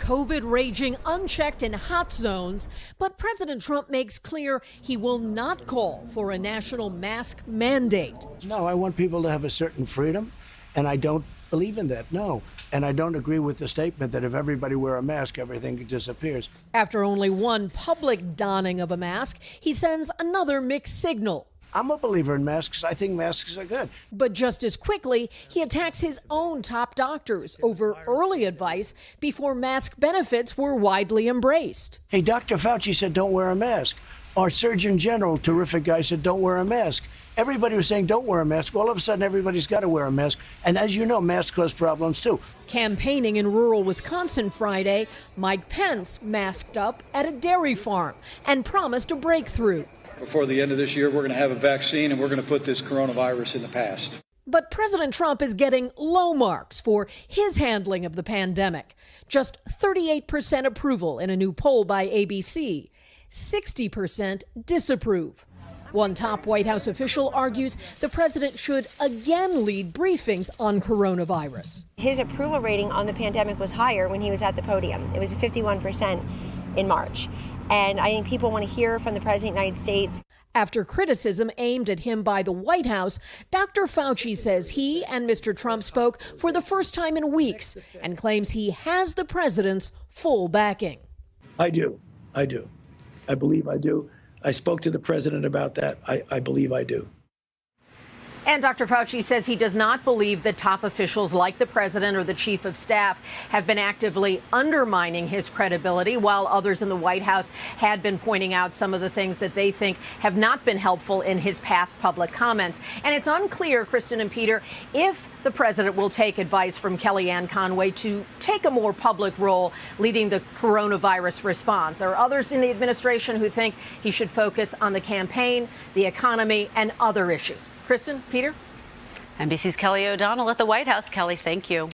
COVID raging unchecked in hot zones, but President Trump makes clear he will not call for a national mask mandate. No, I want people to have a certain freedom, and I don't believe in that, no. And I don't agree with the statement that if everybody wear a mask, everything disappears. After only one public donning of a mask, he sends another mixed signal. I'm a believer in masks. I think masks are good. But just as quickly, he attacks his own top doctors over early advice before mask benefits were widely embraced. Hey, Dr. Fauci said don't wear a mask. Our Surgeon General, terrific guy, said don't wear a mask. Everybody was saying don't wear a mask. All of a sudden, everybody's got to wear a mask. And as you know, masks cause problems, too. Campaigning in rural Wisconsin Friday, Mike Pence masked up at a dairy farm and promised a breakthrough. Before the end of this year, we're going to have a vaccine and we're going to put this coronavirus in the past. But President Trump is getting low marks for his handling of the pandemic. Just 38% approval in a new poll by ABC. 60% disapprove. One top White House official argues the president should again lead briefings on coronavirus. His approval rating on the pandemic was higher when he was at the podium. It was 51% in March. And I think people want to hear from the President of the United States. After criticism aimed at him by the White House, Dr. Fauci says he and Mr. Trump spoke for the first time in weeks and claims he has the president's full backing. I do. I believe I do. I spoke to the president about that. I believe I do. And Dr. Fauci says he does not believe that top officials like the president or the chief of staff have been actively undermining his credibility, while others in the White House had been pointing out some of the things that they think have not been helpful in his past public comments. And it's unclear, Kristen and Peter, if the president will take advice from Kellyanne Conway to take a more public role leading the coronavirus response. There are others in the administration who think he should focus on the campaign, the economy, and other issues. Kristen, Peter? NBC's Kelly O'Donnell at the White House. Kelly, thank you.